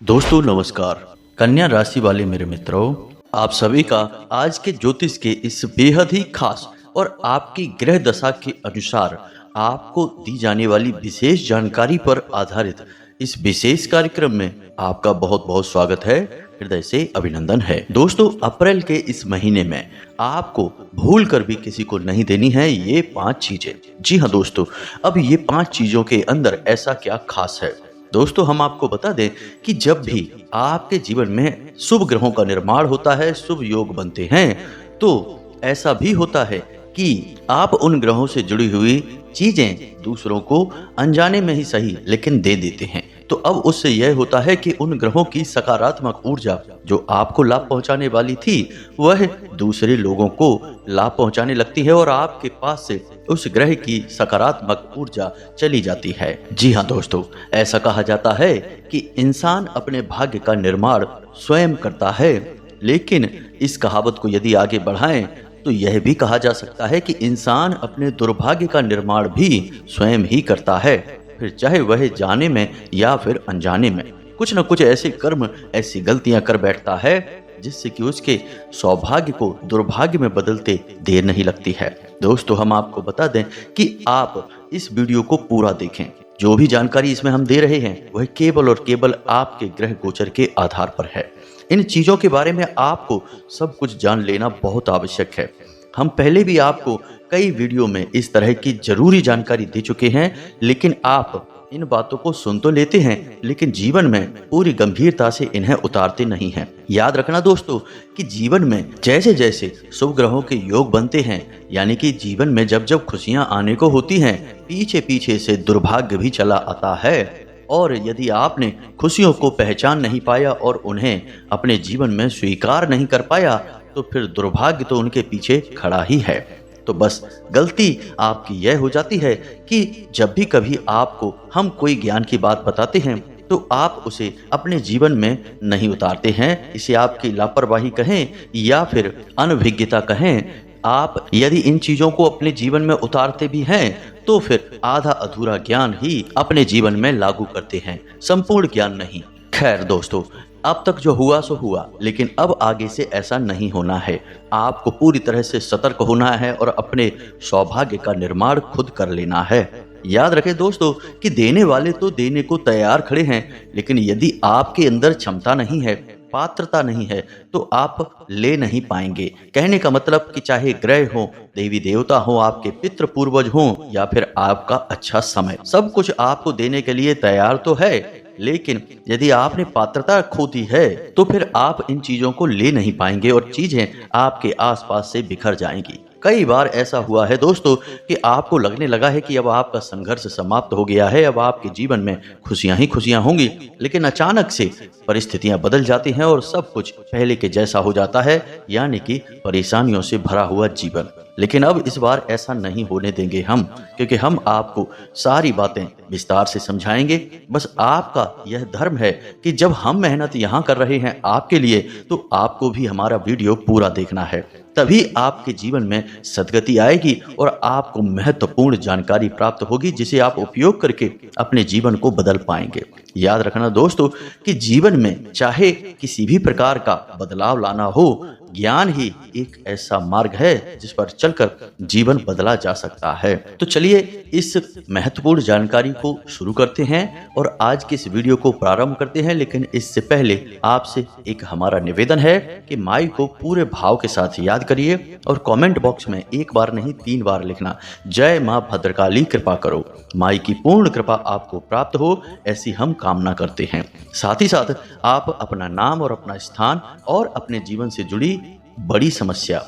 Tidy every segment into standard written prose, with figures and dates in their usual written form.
दोस्तों नमस्कार। कन्या राशि वाले मेरे मित्रों, आप सभी का आज के ज्योतिष के इस बेहद ही खास और आपकी ग्रह दशा के अनुसार आपको दी जाने वाली विशेष जानकारी पर आधारित इस विशेष कार्यक्रम में आपका बहुत बहुत स्वागत है। हृदय से अभिनंदन है। दोस्तों, अप्रैल के इस महीने में आपको भूल कर भी किसी को नहीं देनी है ये 5 चीजें। जी हाँ दोस्तों, अब ये 5 चीजों के अंदर ऐसा क्या खास है। दोस्तों, हम आपको बता दें कि जब भी आपके जीवन में शुभ ग्रहों का निर्माण होता है, शुभ योग बनते हैं, तो ऐसा भी होता है कि आप उन ग्रहों से जुड़ी हुई चीजें दूसरों को अनजाने में ही सही लेकिन दे देते हैं। तो अब उससे यह होता है कि उन ग्रहों की सकारात्मक ऊर्जा जो आपको लाभ पहुंचाने वाली थी, वह दूसरे लोगों को लाभ पहुंचाने लगती है और आपके पास से उस ग्रह की सकारात्मक ऊर्जा चली जाती है। जी हाँ दोस्तों, ऐसा कहा जाता है कि इंसान अपने भाग्य का निर्माण स्वयं करता है, लेकिन इस कहावत को यदि आगे बढ़ाएं तो यह भी कहा जा सकता है कि इंसान अपने दुर्भाग्य का निर्माण भी स्वयं ही करता है, फिर चाहे वह जाने में या फिर अनजाने में। कुछ न कुछ ऐसे कर्म, ऐसी गलतियां कर बैठता है जिससे कि उसके सौभाग्य को दुर्भाग्य में बदलते देर नहीं लगती है। दोस्तों, हम आपको बता दें कि आप इस वीडियो को पूरा देखें। जो भी जानकारी इसमें हम दे रहे हैं वह केवल और केवल आपके ग्रह गोचर के आधार पर है। इन चीजों के बारे में आपको सब कुछ जान लेना बहुत आवश्यक है। हम पहले भी आपको कई वीडियो में इस तरह की जरूरी जानकारी दे चुके हैं, लेकिन आप इन बातों को सुन तो लेते हैं लेकिन जीवन में पूरी गंभीरता से इन्हें उतारते नहीं हैं। याद रखना दोस्तों कि जीवन में जैसे जैसे शुभ ग्रहों के योग बनते हैं, यानी कि जीवन में जब जब खुशियां आने को होती हैं, पीछे पीछे से दुर्भाग्य भी चला आता है। और यदि आपने खुशियों को पहचान नहीं पाया और उन्हें अपने जीवन में स्वीकार नहीं कर पाया, तो फिर दुर्भाग्य तो उनके पीछे खड़ा ही है। तो बस गलती आपकी यह हो जाती है कि जब भी कभी आपको हम कोई ज्ञान की बात बताते हैं तो आप उसे अपने जीवन में नहीं उतारते हैं। इसे आपकी लापरवाही कहें या फिर अनभिज्ञता कहें। आप यदि इन चीजों को अपने जीवन में उतारते भी हैं तो फिर आधा अधूरा ज्ञान ही अपने जीवन में लागू करते हैं, संपूर्ण ज्ञान नहीं। खैर दोस्तों, अब तक जो हुआ सो हुआ, लेकिन अब आगे से ऐसा नहीं होना है। आपको पूरी तरह से सतर्क होना है और अपने सौभाग्य का निर्माण खुद कर लेना है। याद रखें दोस्तों कि देने वाले तो देने को तैयार खड़े हैं, लेकिन यदि आपके अंदर क्षमता नहीं है, पात्रता नहीं है, तो आप ले नहीं पाएंगे। कहने का मतलब कि चाहे ग्रह हो, देवी देवता हो, आपके पितृ पूर्वज हो या फिर आपका अच्छा समय, सब कुछ आपको देने के लिए तैयार तो है, लेकिन यदि आपने पात्रता खो दी है तो फिर आप इन चीजों को ले नहीं पाएंगे और चीजें आपके आसपास से बिखर जाएंगी। कई बार ऐसा हुआ है दोस्तों कि आपको लगने लगा है कि अब आपका संघर्ष समाप्त हो गया है, अब आपके जीवन में खुशियां ही खुशियां होंगी, लेकिन अचानक से परिस्थितियां बदल जाती हैं और सब कुछ पहले के जैसा हो जाता है, यानी कि परेशानियों से भरा हुआ जीवन। लेकिन अब इस बार ऐसा नहीं होने देंगे हम, क्योंकि हम आपको सारी बातें विस्तार से समझाएंगे। बस आपका यह धर्म है कि जब हम मेहनत यहाँ कर रहे हैं आपके लिए, तो आपको भी हमारा वीडियो पूरा देखना है, तभी आपके जीवन में सद्गति आएगी और आपको महत्वपूर्ण जानकारी प्राप्त होगी जिसे आप उपयोग करके अपने जीवन को बदल पाएंगे। याद रखना दोस्तों कि जीवन में चाहे किसी भी प्रकार का बदलाव लाना हो, ज्ञान ही एक ऐसा मार्ग है जिस पर चलकर जीवन बदला जा सकता है। तो चलिए इस महत्वपूर्ण जानकारी को शुरू करते हैं और आज के इस वीडियो को प्रारंभ करते हैं। लेकिन इससे पहले आपसे एक हमारा निवेदन है कि माई को पूरे भाव के साथ याद करिए और कमेंट बॉक्स में एक बार नहीं 3 बार लिखना, जय मां भद्रकाली कृपा करो। माई की पूर्ण कृपा आपको प्राप्त हो, ऐसी हम कामना करते हैं। साथ ही साथ आप अपना नाम और अपना स्थान और अपने जीवन से जुड़ी बड़ी समस्या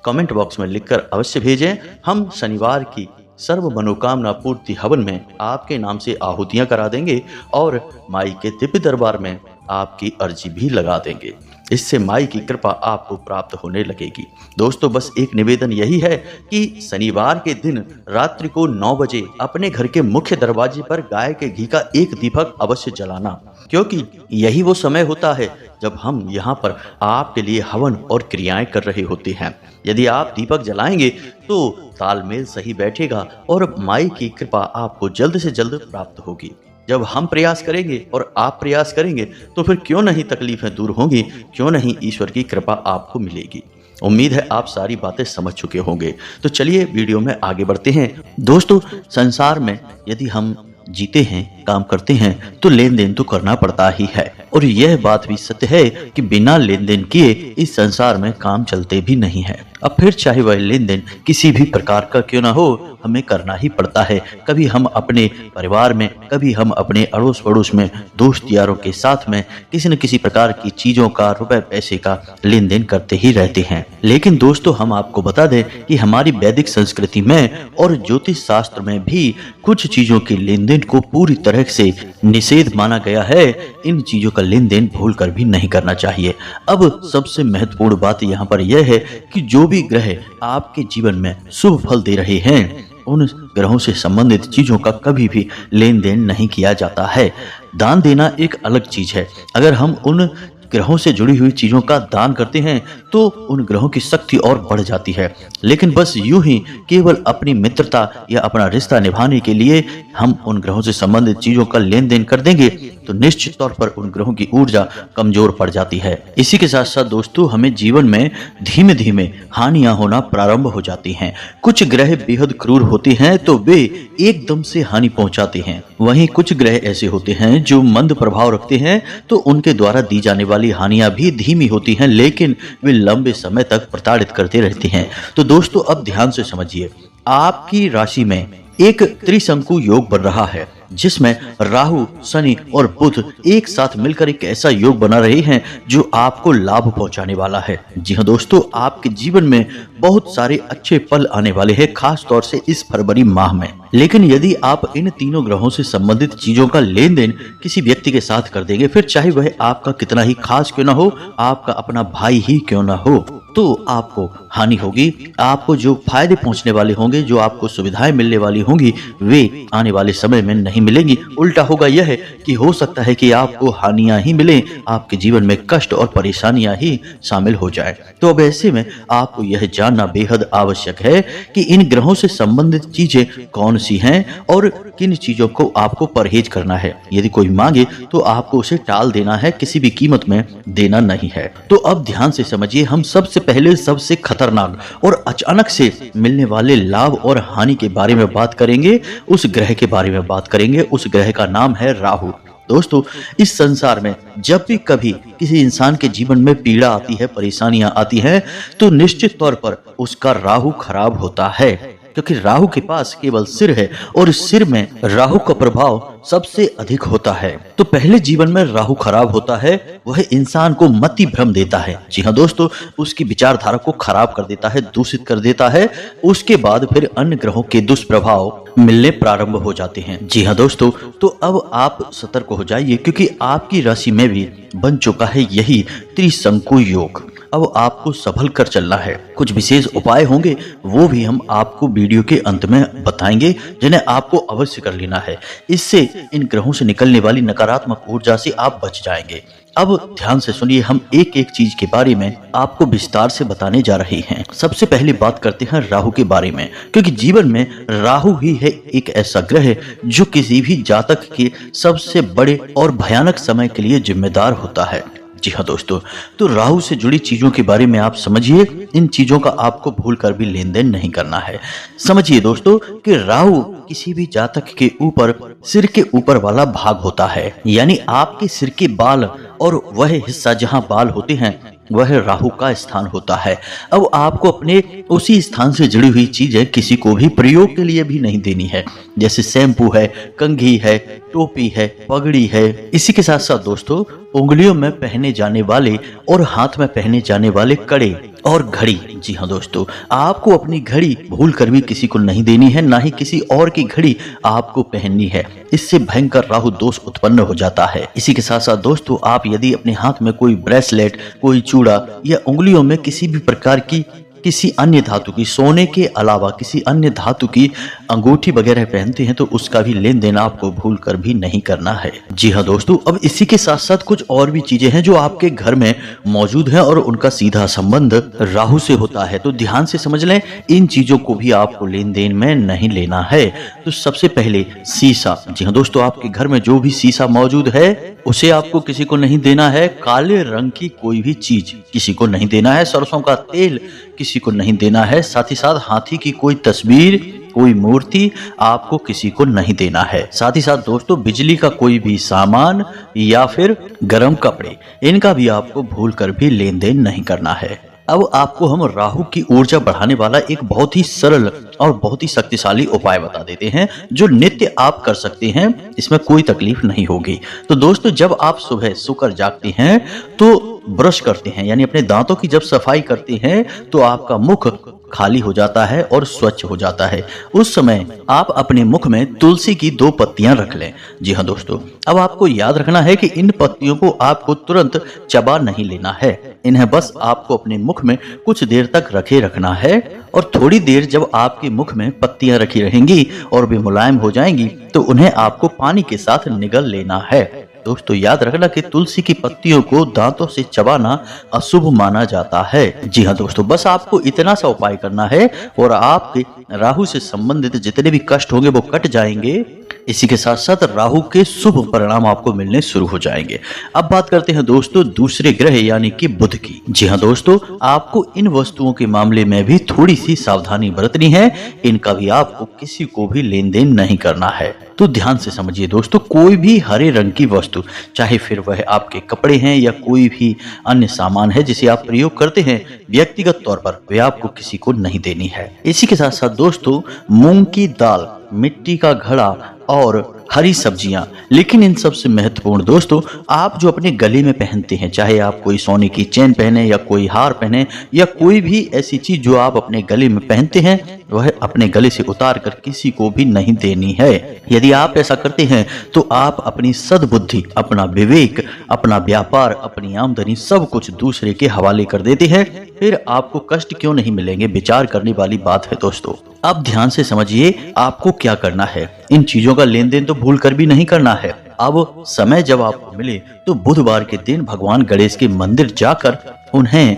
कमेंट बॉक्स में लिखकर अवश्य भेजें। हम शनिवार की सर्व मनोकामना पूर्ति हवन में आपके नाम से आहुतियां करा देंगे और माई के दिव्य दरबार में आपकी अर्जी भी लगा देंगे। इससे माई की कृपा आपको प्राप्त होने लगेगी। दोस्तों, बस एक निवेदन यही है कि शनिवार के दिन रात्रि को 9 बजे अपने घर के मुख्य दरवाजे पर गाय के घी का एक दीपक अवश्य जलाना, क्योंकि यही वो समय होता है जब हम यहाँ पर आपके लिए हवन और क्रियाएं कर रहे होते हैं। यदि आप दीपक जलाएंगे तो तालमेल सही बैठेगा और माई की कृपा आपको जल्द से जल्द प्राप्त होगी। जब हम प्रयास करेंगे और आप प्रयास करेंगे तो फिर क्यों नहीं तकलीफें दूर होंगी, क्यों नहीं ईश्वर की कृपा आपको मिलेगी। उम्मीद है आप सारी बातें समझ चुके होंगे। तो चलिए वीडियो में आगे बढ़ते हैं। दोस्तों, संसार में यदि हम जीते हैं, काम करते हैं, तो लेन देन तो करना पड़ता ही है। और यह बात भी सत्य है कि बिना लेन देन किए इस संसार में काम चलते भी नहीं है। अब फिर चाहे वह लेन देन किसी भी प्रकार का क्यों ना हो, हमें करना ही पड़ता है। कभी हम अपने परिवार में, कभी हम अपने अड़ोस पड़ोस में, दोस्त यारों के साथ में किसी न किसी प्रकार की चीजों का, रुपए पैसे का लेन देन करते ही रहते हैं। लेकिन दोस्तों, हम आपको बता दें कि हमारी वैदिक संस्कृति में और ज्योतिष शास्त्र में भी कुछ चीजों के लेन देन को पूरी तरह से निषेध माना गया है। इन चीजों का लेन देन भूल कर भी नहीं करना चाहिए। अब सबसे महत्वपूर्ण बात यहाँ पर यह है कि जो भी ग्रह आपके जीवन में शुभ फल दे रहे हैं, उन ग्रहों से संबंधित चीजों का कभी भी लेन देन नहीं किया जाता है। दान देना एक अलग चीज है। अगर हम उन ग्रहों से जुड़ी हुई चीजों का दान करते हैं तो उन ग्रहों की शक्ति और बढ़ जाती है। लेकिन बस यूं ही केवल अपनी मित्रता या अपना रिश्ता निभाने के लिए हम उन ग्रहों से संबंधित चीजों का लेन देन कर देंगे तो निश्चित तौर पर उन ग्रहों की ऊर्जा कमजोर पड़ जाती है। इसी के साथ साथ दोस्तों, हमें जीवन में धीमे धीमे हानियां होना प्रारंभ हो जाती हैं। कुछ ग्रह बेहद क्रूर होते हैं तो वे एकदम से हानि पहुंचाते हैं। वहीं कुछ ग्रह ऐसे होते हैं जो मंद प्रभाव रखते हैं, तो उनके द्वारा दी जाने वाली हानियां भी धीमी होती हैं, लेकिन वे लंबे समय तक प्रताड़ित करते रहते हैं। तो दोस्तों, अब ध्यान से समझिए, आपकी राशि में एक त्रिशंकु योग बन रहा है जिसमें राहु, शनि और बुध एक साथ मिलकर एक ऐसा योग बना रहे हैं जो आपको लाभ पहुंचाने वाला है। जी हाँ दोस्तों, आपके जीवन में बहुत सारे अच्छे पल आने वाले हैं, खास तौर से इस फरवरी माह में। लेकिन यदि आप इन तीनों ग्रहों से संबंधित चीजों का लेन देन किसी व्यक्ति के साथ कर देंगे, फिर चाहे वह आपका कितना ही खास क्यों ना हो, आपका अपना भाई ही क्यों ना हो, तो आपको हानि होगी। आपको जो फायदे पहुंचने वाले होंगे, जो आपको सुविधाएं मिलने वाली होंगी, वे आने वाले समय में नहीं मिलेंगी। उल्टा होगा यह कि हो सकता है कि आपको हानियां ही मिलें, आपके जीवन में कष्ट और परेशानियां ही शामिल हो जाए। तो अब ऐसे में आपको यह जानना बेहद आवश्यक है कि इन ग्रहों से संबंधित चीजें कौन सी हैं और किन चीजों को आपको परहेज करना है। यदि कोई मांगे तो आपको उसे टाल देना है, किसी भी कीमत में देना नहीं है। तो अब ध्यान से समझिए, हम सबसे पहले सबसे खतरनाक और अचानक से मिलने वाले लाभ और हानि के बारे में बात करेंगे। उस ग्रह के बारे में बात करेंगे। उस ग्रह का नाम है राहु। दोस्तों, इस संसार में जब भी कभी किसी इंसान के जीवन में पीड़ा आती है, परेशानियां आती हैं, तो निश्चित तौर पर उसका राहु खराब होता है, क्योंकि राहु के पास केवल सिर है और सिर में राहु का प्रभाव सबसे अधिक होता है। तो पहले जीवन में राहु खराब होता है, वह इंसान को मति भ्रम देता है। जी हाँ दोस्तों, उसकी विचारधारा को खराब कर देता है, दूषित कर देता है। उसके बाद फिर अन्य ग्रहों के दुष्प्रभाव मिलने प्रारंभ हो जाते हैं। जी हाँ दोस्तों, तो अब आप सतर्क हो जाइए, क्योंकि आपकी राशि में भी बन चुका है यही त्रिशंकु योग। अब आपको संभल कर चलना है। कुछ विशेष उपाय होंगे, वो भी हम आपको वीडियो के अंत में बताएंगे, जिन्हें आपको अवश्य कर लेना है। इससे इन ग्रहों से निकलने वाली नकारात्मक ऊर्जा से आप बच जाएंगे। अब ध्यान से सुनिए, हम एक एक चीज के बारे में आपको विस्तार से बताने जा रहे हैं। सबसे पहले बात करते हैं राहु के बारे में, क्योंकि जीवन में राहु ही है एक ऐसा ग्रह जो किसी भी जातक के सबसे बड़े और भयानक समय के लिए जिम्मेदार होता है। जी हाँ दोस्तों, तो राहु से जुड़ी चीजों के बारे में आप समझिए। इन चीजों का आपको भूल कर भी लेन देन नहीं करना है। समझिए दोस्तों कि राहु किसी भी जातक के ऊपर सिर के ऊपर वाला भाग होता है, यानी आपके सिर के बाल और वह हिस्सा जहां बाल होते हैं वह राहु का स्थान होता है। अब आपको अपने उसी स्थान से जुड़ी हुई चीजें किसी को भी प्रयोग के लिए भी नहीं देनी है, जैसे शैम्पू है, कंघी है, टोपी है, पगड़ी है। इसी के साथ साथ दोस्तों, उंगलियों में पहने जाने वाले और हाथ में पहने जाने वाले कड़े और घड़ी। जी हाँ दोस्तों, आपको अपनी घड़ी भूल कर भी किसी को नहीं देनी है, ना ही किसी और की घड़ी आपको पहननी है। इससे भयंकर राहु दोष उत्पन्न हो जाता है। इसी के साथ साथ दोस्तों, आप यदि अपने हाथ में कोई ब्रेसलेट, कोई चूड़ा या उंगलियों में किसी भी प्रकार की किसी अन्य धातु की, सोने के अलावा किसी अन्य धातु की अंगूठी वगैरह पहनते हैं तो उसका भी लेन देन आपको भूल कर भी नहीं करना है। जी हाँ दोस्तों, अब इसी के साथ साथ कुछ और भी चीजें हैं जो आपके घर में मौजूद हैं और उनका सीधा संबंध राहु से होता है, तो ध्यान से समझ लें, इन चीजों को भी आपको लेन देन में नहीं लेना है। तो सबसे पहले सीसा। जी हाँ दोस्तों, आपके घर में जो भी सीसा मौजूद है उसे आपको किसी को नहीं देना है। काले रंग की कोई भी चीज किसी को नहीं देना है। सरसों का तेल किसी को नहीं देना है। साथ ही साथ हाथी की कोई तस्वीर, कोई मूर्ति आपको किसी को नहीं देना है। साथ ही साथ दोस्तों, बिजली का कोई भी सामान या फिर गर्म कपड़े, इनका भी आपको भूल कर भी लेन देन नहीं करना है। अब आपको हम राहु की ऊर्जा बढ़ाने वाला एक बहुत ही सरल और बहुत ही शक्तिशाली उपाय बता देते हैं जो नित्य आप कर सकते हैं, इसमें कोई तकलीफ नहीं होगी। तो दोस्तों, जब आप सुबह सोकर जागते हैं तो ब्रश करते हैं, यानी अपने दांतों की जब सफाई करते हैं तो आपका मुख खाली हो जाता है और स्वच्छ हो जाता है। उस समय आप अपने मुख में तुलसी की 2 पत्तियां रख लें। जी हाँ दोस्तों, अब आपको याद रखना है कि इन पत्तियों को आपको तुरंत चबा नहीं लेना है। इन्हें बस आपको अपने मुख में कुछ देर तक रखे रखना है और थोड़ी देर जब आपके मुख में पत्तियां रखी रहेंगी और भी मुलायम हो जाएंगी तो उन्हें आपको पानी के साथ निगल लेना है। दोस्तों, याद रखना कि तुलसी की पत्तियों को दांतों से चबाना अशुभ माना जाता है। जी हाँ दोस्तों, बस आपको इतना सा उपाय करना है और आपके राहु से संबंधित जितने भी कष्ट होंगे वो कट जाएंगे। इसी के साथ साथ राहु के शुभ परिणाम आपको मिलने शुरू हो जाएंगे। अब बात करते हैं दोस्तों दूसरे ग्रह यानी कि बुध की। जी हाँ दोस्तों, आपको इन वस्तुओं के मामले में भी थोड़ी सी सावधानी बरतनी है। इनका भी आपको किसी को भी लेन देन नहीं करना है। तो ध्यान से समझिए दोस्तों, कोई भी हरे रंग की वस्तु, चाहे फिर वह आपके कपड़े हैं या कोई भी अन्य सामान है जिसे आप प्रयोग करते हैं व्यक्तिगत तौर पर, वे आपको किसी को नहीं देनी है। इसी के साथ साथ दोस्तों, मूंग की दाल, मिट्टी का घड़ा और हरी सब्जियां, लेकिन इन सबसे महत्वपूर्ण दोस्तों, आप जो अपने गले में पहनते हैं, चाहे आप कोई सोने की चेन पहने या कोई हार पहने या कोई भी ऐसी चीज जो आप अपने गले में पहनते हैं, वह अपने गले से उतार कर किसी को भी नहीं देनी है। यदि आप ऐसा करते हैं तो आप अपनी सद्बुद्धि, अपना विवेक, अपना व्यापार, अपनी आमदनी सब कुछ दूसरे के हवाले कर देते हैं। फिर आपको कष्ट क्यों नहीं मिलेंगे, विचार करने वाली बात है दोस्तों। अब ध्यान से समझिए आपको क्या करना है। इन चीजों का लेन देन तो भूल कर भी नहीं करना है। अब समय जब आपको मिले तो बुधवार के दिन भगवान गणेश के मंदिर जाकर उन्हें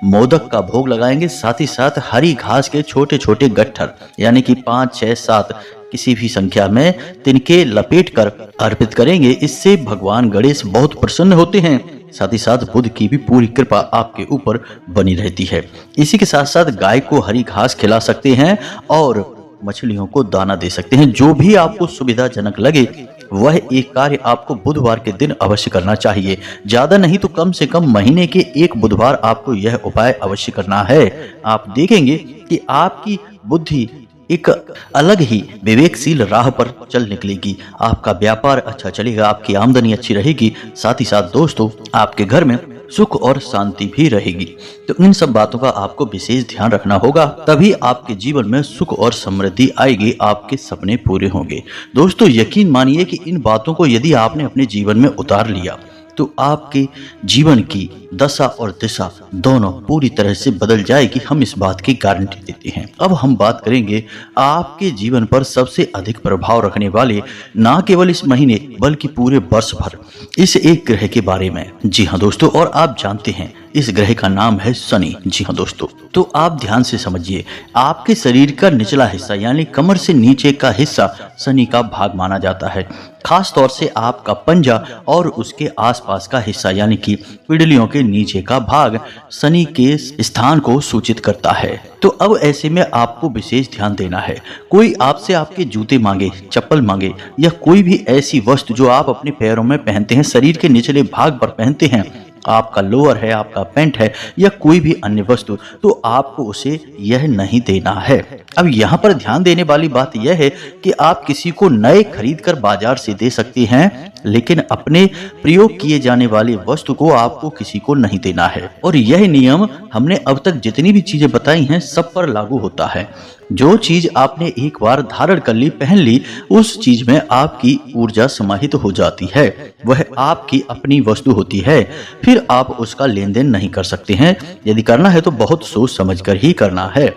मोदक का भोग लगाएंगे। साथ ही साथ हरी घास के छोटे छोटे गट्ठर, यानी कि 5, 6, 7 किसी भी संख्या में तिनके लपेट कर अर्पित करेंगे। इससे भगवान गणेश बहुत प्रसन्न होते हैं। साथ ही साथ बुध की भी पूरी कृपा आपके ऊपर बनी रहती है। इसी के साथ साथ गाय को हरी घास खिला सकते हैं और मछलियों को दाना दे सकते हैं। जो भी आपको सुविधाजनक लगे वह एक कार्य आपको बुधवार के दिन अवश्य करना चाहिए। ज्यादा नहीं तो कम से कम महीने के एक बुधवार आपको यह उपाय अवश्य करना है। आप देखेंगे कि आपकी बुद्धि एक अलग ही विवेकशील राह पर चल निकलेगी। आपका व्यापार अच्छा चलेगा, आपकी आमदनी अच्छी रहेगी। साथ ही साथ दोस्तों, आपके घर में सुख और शांति भी रहेगी। तो इन सब बातों का आपको विशेष ध्यान रखना होगा, तभी आपके जीवन में सुख और समृद्धि आएगी, आपके सपने पूरे होंगे। दोस्तों, यकीन मानिए कि इन बातों को यदि आपने अपने जीवन में उतार लिया तो आपके जीवन की दशा और दिशा दोनों पूरी तरह से बदल जाएगी। हम इस बात की गारंटी देते हैं। अब हम बात करेंगे आपके जीवन पर सबसे अधिक प्रभाव रखने वाले, ना केवल इस महीने बल्कि पूरे वर्ष भर, इस एक ग्रह के बारे में। जी हाँ दोस्तों, और आप जानते हैं इस ग्रह का नाम है शनि। जी हाँ दोस्तों, तो आप ध्यान से समझिए, आपके शरीर का निचला हिस्सा यानी कमर से नीचे का हिस्सा शनि का भाग माना जाता है। खास तौर से आपका पंजा और उसके आसपास का हिस्सा यानी कि पिंडलियों के नीचे का भाग शनि के स्थान को सूचित करता है। तो अब ऐसे में आपको विशेष ध्यान देना है। कोई आपसे आपके जूते मांगे, चप्पल मांगे या कोई भी ऐसी वस्तु जो आप अपने पैरों में पहनते हैं, शरीर के निचले भाग पर पहनते हैं, आपका लोअर है, आपका पैंट है या कोई भी अन्य वस्तु, तो आपको उसे यह नहीं देना है। अब यहाँ पर ध्यान देने वाली बात यह है कि आप किसी को नए खरीद कर बाजार से दे सकते हैं, लेकिन अपने प्रयोग किए जाने वाली वस्तु को आपको किसी को नहीं देना है। और यह नियम हमने अब तक जितनी भी चीजें बताई हैं सब पर लागू होता है। जो चीज आपने एक बार धारण कर ली, पहन ली, उस चीज में आपकी ऊर्जा समाहित हो जाती है। वह आपकी अपनी वस्तु होती है। फिर आप उसका लेन देन नहीं कर सकते हैं। यदि करना है तो बहुत सोच समझ कर ही करना है।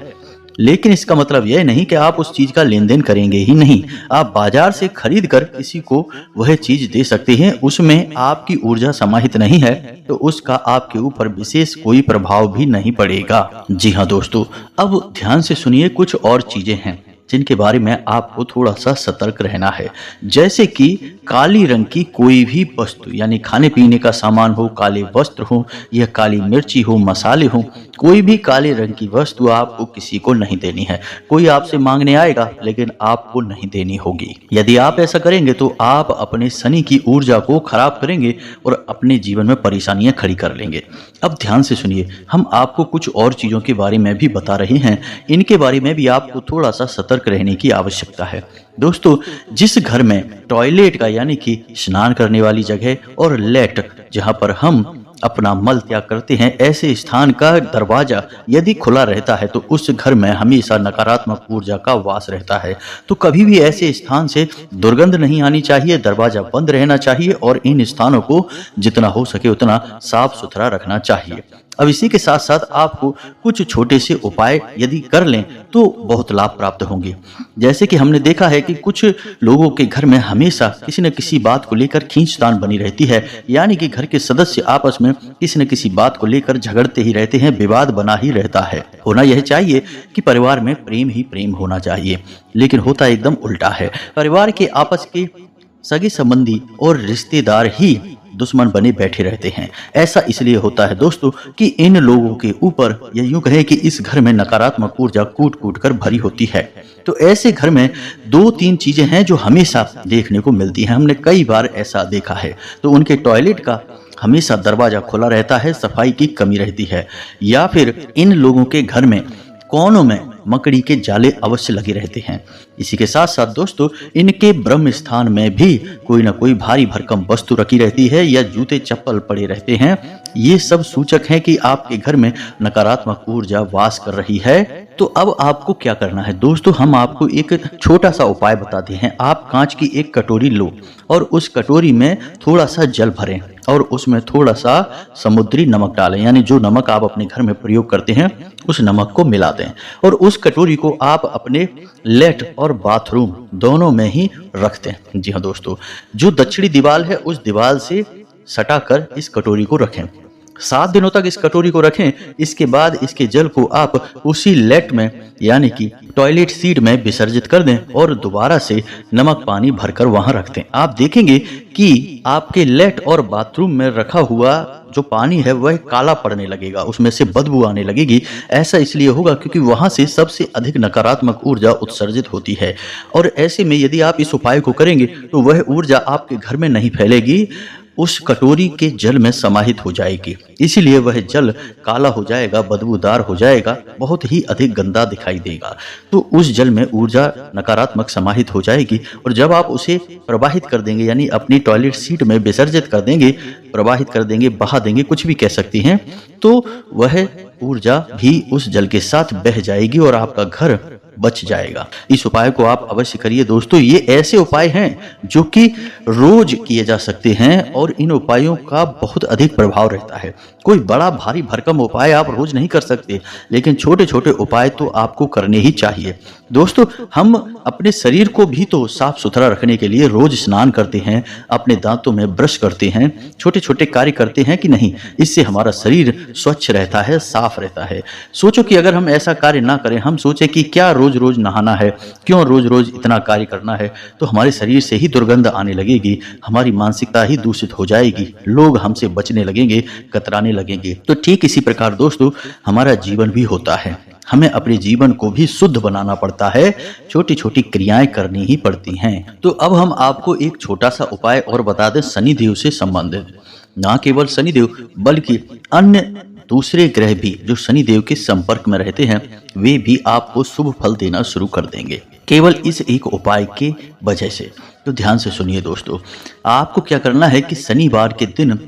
लेकिन इसका मतलब यह नहीं कि आप उस चीज का लेन देन करेंगे ही नहीं। आप बाजार से खरीद कर किसी को वह चीज दे सकते हैं। उसमें आपकी ऊर्जा समाहित नहीं है तो उसका आपके ऊपर विशेष कोई प्रभाव भी नहीं पड़ेगा। जी हाँ दोस्तों, अब ध्यान से सुनिए, कुछ और चीजें हैं जिनके बारे में आपको थोड़ा सा सतर्क रहना है। जैसे कि काली रंग की कोई भी वस्तु, यानी खाने पीने का सामान हो, काले वस्त्र हो या काली मिर्ची हो, मसाले हो, कोई भी काले रंग की वस्तु आपको किसी को नहीं देनी है। कोई आपसे मांगने आएगा लेकिन आपको नहीं देनी होगी। यदि आप ऐसा करेंगे तो आप अपने शनि की ऊर्जा को खराब करेंगे और अपने जीवन में परेशानियां खड़ी कर लेंगे। अब ध्यान से सुनिए, हम आपको कुछ और चीजों के बारे में भी बता रहे हैं। इनके बारे में भी आपको थोड़ा सा सतर्क रहने की आवश्यकता है। दोस्तों, जिस घर में टॉयलेट का यानी कि स्नान करने वाली जगह और लेट जहां पर हम अपना मल त्याग करते हैं, ऐसे स्थान का दरवाजा यदि खुला रहता है तो उस घर में हमेशा नकारात्मक ऊर्जा का वास रहता है। तो कभी भी ऐसे स्थान से दुर्गंध नहीं आनी चाहिए, दरवाजा बंद रहना चाहिए और इन स्थानों को जितना हो सके उतना साफ सुथरा रखना चाहिए। अब इसी के साथ साथ आपको कुछ छोटे से उपाय यदि कर लें तो बहुत लाभ प्राप्त होंगे। जैसे कि हमने देखा है कि कुछ लोगों के घर में हमेशा किसी न किसी बात को लेकर खींचतान बनी रहती है, यानी कि घर के सदस्य आपस में किसी न किसी बात को लेकर झगड़ते ही रहते हैं, विवाद बना ही रहता है। होना यह चाहिए कि परिवार में प्रेम ही प्रेम होना चाहिए, लेकिन होता एकदम उल्टा है। परिवार के आपस के सगे संबंधी और रिश्तेदार ही दुश्मन बने बैठे रहते हैं। ऐसा इसलिए होता है दोस्तों कि इन लोगों के ऊपर, या यूं कहें कि इस घर में नकारात्मक ऊर्जा कूट कूट कर भरी होती है। तो ऐसे घर में 2-3 चीजें हैं जो हमेशा देखने को मिलती हैं। हमने कई बार ऐसा देखा है। तो उनके टॉयलेट का हमेशा दरवाजा खुला रहता है, सफाई की कमी रहती है, या फिर इन लोगों के घर में कोनों में मकड़ी के जाले अवश्य लगे रहते हैं। इसी के साथ साथ दोस्तों, इनके ब्रह्म स्थान में भी कोई ना कोई भारी भरकम वस्तु रखी रहती है या जूते चप्पल पड़े रहते हैं। ये सब सूचक है कि आपके घर में नकारात्मक ऊर्जा वास कर रही है। तो अब आपको क्या करना है दोस्तों, हम आपको एक छोटा सा उपाय बताते हैं। आप कांच की एक कटोरी लो और उस कटोरी में थोड़ा सा जल भरें और उसमें थोड़ा सा समुद्री नमक डालें, यानी जो नमक आप अपने घर में प्रयोग करते हैं उस नमक को मिला दें और उस कटोरी को आप अपने लेट और बाथरूम दोनों में ही रख दें। जी हाँ दोस्तों, जो दक्षिणी दीवार है उस दीवार से सटाकर इस कटोरी को रखें। 7 दिनों तक इस कटोरी को रखें। इसके बाद इसके जल को आप उसी लेट में यानी कि टॉयलेट सीट में विसर्जित कर दें और दोबारा से नमक पानी भरकर वहां रख दें। आप देखेंगे कि आपके लेट और बाथरूम में रखा हुआ जो पानी है वह काला पड़ने लगेगा, उसमें से बदबू आने लगेगी। ऐसा इसलिए होगा क्योंकि वहां से सबसे अधिक नकारात्मक ऊर्जा उत्सर्जित होती है। और ऐसे में यदि आप इस उपाय को करेंगे तो वह ऊर्जा आपके घर में नहीं फैलेगी, उस कटोरी के जल में समाहित हो जाएगी। इसीलिए वह जल काला हो जाएगा, बदबूदार हो जाएगा, बहुत ही अधिक गंदा दिखाई देगा। तो उस जल में ऊर्जा नकारात्मक समाहित हो जाएगी और जब आप उसे प्रवाहित कर देंगे, यानी अपनी टॉयलेट सीट में विसर्जित कर देंगे, प्रवाहित कर देंगे, बहा देंगे, कुछ भी कह सकती हैं, तो वह ऊर्जा भी उस जल के साथ बह जाएगी और आपका घर बच जाएगा। इस उपाय को आप अवश्य करिए दोस्तों। ये ऐसे उपाय हैं जो कि रोज किए जा सकते हैं और इन उपायों का बहुत अधिक प्रभाव रहता है। कोई बड़ा भारी भरकम उपाय आप रोज नहीं कर सकते, लेकिन छोटे छोटे उपाय तो आपको करने ही चाहिए। दोस्तों, हम अपने शरीर को भी तो साफ सुथरा रखने के लिए रोज स्नान करते हैं, अपने दांतों में ब्रश करते हैं, छोटे छोटे कार्य करते हैं कि नहीं? इससे हमारा शरीर स्वच्छ रहता है, साफ रहता है। सोचो कि अगर हम ऐसा कार्य ना करें, हम सोचे कि क्या रोज रोज नहाना है, क्यों रोज रोज इतना कार्य करना है, तो हमारे शरीर से ही दुर्गंध आने लगेगी, हमारी मानसिकता ही दूषित हो जाएगी, लोग हमसे बचने लगेंगे, कतराने लगेंगे। तो ठीक इसी प्रकार दोस्तों हमारा जीवन भी होता है। हमें अपने जीवन को भी शुद्ध बनाना पड़ता है, छोटी छोटी क्रियाएं करनी ही पड़ती हैं। तो अब हम आपको एक छोटा सा उपाय और बता दें शनिदेव से संबंधित। ना केवल शनिदेव बल्कि अन्य दूसरे ग्रह भी जो शनिदेव के संपर्क में रहते हैं वे भी आपको शुभ फल देना शुरू कर देंगे, केवल इस एक उपाय के वजह से। तो ध्यान से सुनिए दोस्तों, आपको क्या करना है कि शनिवार के दिन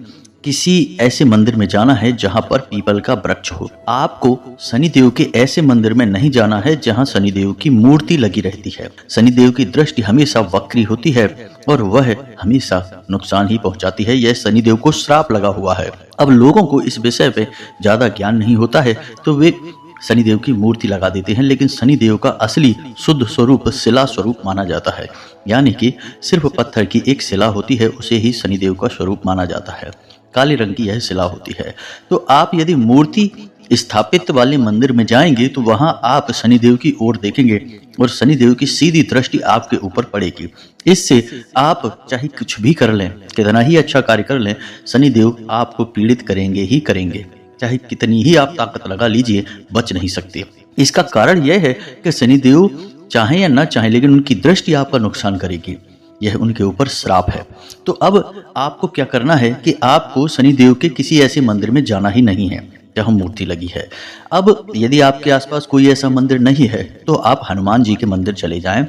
किसी ऐसे मंदिर में जाना है जहां पर पीपल का वृक्ष हो। आपको शनिदेव के ऐसे मंदिर में नहीं जाना है जहां शनिदेव की मूर्ति लगी रहती है। शनिदेव की दृष्टि हमेशा वक्री होती है और वह हमेशा नुकसान ही पहुंचाती है। यह शनिदेव को श्राप लगा हुआ है। अब लोगों को इस विषय पे ज्यादा ज्ञान नहीं होता है तो वे शनिदेव की मूर्ति लगा देते हैं, लेकिन शनिदेव का असली शुद्ध स्वरूप शिला स्वरूप माना जाता है। यानी कि सिर्फ पत्थर की एक शिला होती है, उसे ही शनिदेव का स्वरूप माना जाता है। काले रंग की यह शिला होती है। तो आप यदि मूर्ति स्थापित वाले मंदिर में जाएंगे तो वहां आप शनिदेव की ओर देखेंगे और शनिदेव की सीधी दृष्टि आपके ऊपर पड़ेगी। इससे आप चाहे कुछ भी कर लें, कितना ही अच्छा कार्य कर लें, शनिदेव आपको पीड़ित करेंगे ही करेंगे। चाहे कितनी ही आप ताकत लगा लीजिए, बच नहीं सकते। इसका कारण यह है कि शनिदेव चाहे या ना चाहे, लेकिन उनकी दृष्टि आपका नुकसान करेगी। यह उनके ऊपर श्राप है। तो अब आपको क्या करना है कि आपको शनिदेव के किसी ऐसे मंदिर में जाना ही नहीं है जहां मूर्ति लगी है। अब यदि आपके आसपास कोई ऐसा मंदिर नहीं है तो आप हनुमान जी के मंदिर चले जाएं,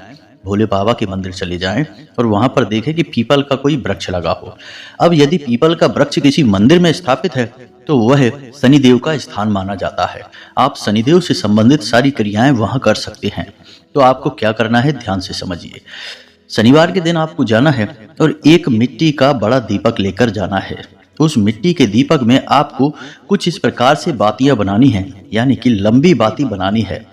भोले बाबा के मंदिर चले जाएं और वहां पर देखें कि पीपल का कोई वृक्ष लगा हो। अब यदि पीपल का वृक्ष किसी मंदिर में स्थापित है तो वह शनिदेव का स्थान माना जाता है। आप शनिदेव से संबंधित सारी क्रियाएं वहां कर सकते हैं। तो आपको क्या करना है, ध्यान से समझिए। शनिवार के दिन आपको जाना है और एक मिट्टी का बड़ा दीपक लेकर जाना है। उस मिट्टी के दीपक में आपको कुछ इस प्रकार से बातियां बनानी है, यानी कि लंबी बाती बनानी है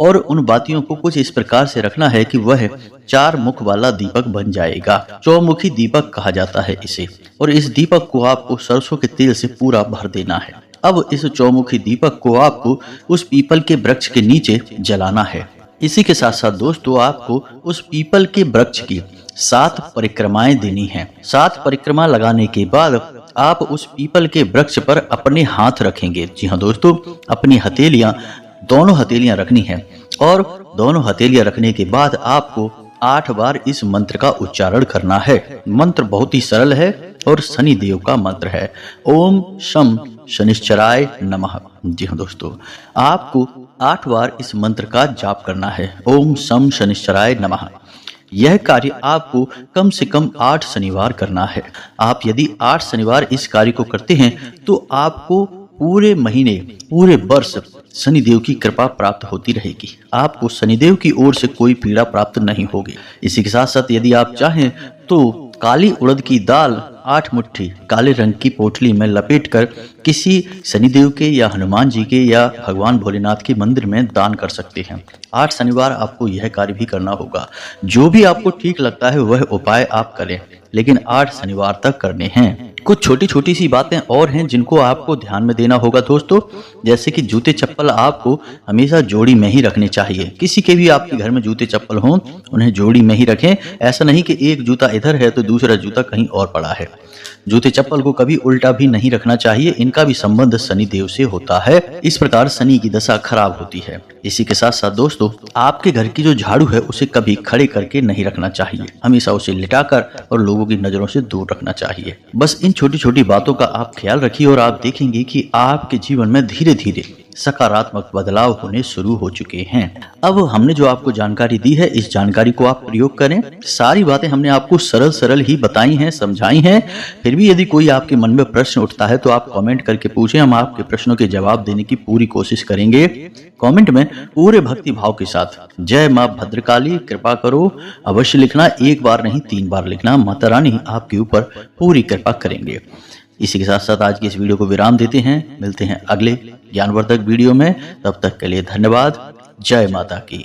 और उन बातियों को कुछ इस प्रकार से रखना है कि वह 4 मुख वाला दीपक बन जाएगा। चौमुखी दीपक कहा जाता है इसे। और इस दीपक को आपको सरसों के तेल से पूरा भर देना है। अब इस चौमुखी दीपक को आपको उस पीपल के वृक्ष के नीचे जलाना है। इसी के साथ साथ दोस्तों, आपको उस पीपल के वृक्ष की 7 परिक्रमाएं देनी हैं। 7 परिक्रमा लगाने के बाद आप उस पीपल के वृक्ष पर अपने हाथ रखेंगे। जी हाँ दोस्तों, अपनी हथेलियां, दोनों हथेलियां रखनी है और दोनों हथेलियां रखने के बाद आपको 8 बार इस मंत्र का उच्चारण करना है। मंत्र बहुत ही सरल है और शनिदेव का मंत्र है। ओम शम शनिश्चराय नमः। जी हाँ दोस्तों, आपको 8 बार इस मंत्र का जाप करना है। ओम शम शनिश्चराय नमः। यह कार्य आपको कम से कम 8 शनिवार करना है। आप यदि 8 शनिवार इस कार्य को करते हैं तो आपको पूरे महीने, पूरे वर्ष शनिदेव की कृपा प्राप्त होती रहेगी। आपको शनिदेव की ओर से कोई पीड़ा प्राप्त नहीं होगी। इसी के साथ साथ यदि आप चाहें तो काली उड़द की दाल 8 मुट्ठी काले रंग की पोटली में लपेटकर किसी शनिदेव के या हनुमान जी के या भगवान भोलेनाथ के मंदिर में दान कर सकते हैं। 8 शनिवार आपको यह कार्य भी करना होगा। जो भी आपको ठीक लगता है वह उपाय आप करें, लेकिन 8 शनिवार तक करने हैं। कुछ छोटी छोटी सी बातें और हैं जिनको आपको ध्यान में देना होगा दोस्तों, जैसे कि जूते चप्पल आपको हमेशा जोड़ी में ही रखने चाहिए। किसी के भी आपके घर में जूते चप्पल हों, उन्हें जोड़ी में ही रखें। ऐसा नहीं कि एक जूता इधर है तो दूसरा जूता कहीं और पड़ा है। जूते चप्पल को कभी उल्टा भी नहीं रखना चाहिए, इनका भी संबंध शनि देव से होता है। इस प्रकार शनि की दशा खराब होती है। इसी के साथ साथ दोस्तों, आपके घर की जो झाड़ू है उसे कभी खड़े करके नहीं रखना चाहिए, हमेशा उसे लिटाकर और लोगों की नजरों से दूर रखना चाहिए। बस इन छोटी छोटी बातों का आप ख्याल रखिए और आप देखेंगे कि आपके जीवन में धीरे धीरे सकारात्मक बदलाव होने शुरू हो चुके हैं। अब हमने जो आपको जानकारी दी है, इस जानकारी को आप प्रयोग करें। सारी बातें हमने आपको सरल सरल ही बताई हैं, समझाई हैं। फिर भी यदि कोई आपके मन में प्रश्न उठता है तो आप कमेंट करके पूछें, हम आपके प्रश्नों के जवाब देने की पूरी कोशिश करेंगे। कमेंट में पूरे भक्ति भाव के साथ जय मां भद्रकाली कृपा करो अवश्य लिखना। 1 बार नहीं 3 बार लिखना। माता रानी आपके ऊपर पूरी कृपा करेंगे। इसी के साथ साथ आज की इस वीडियो को विराम देते हैं। मिलते हैं अगले ज्ञानवर्धक वीडियो में। तब तक के लिए धन्यवाद। जय माता की।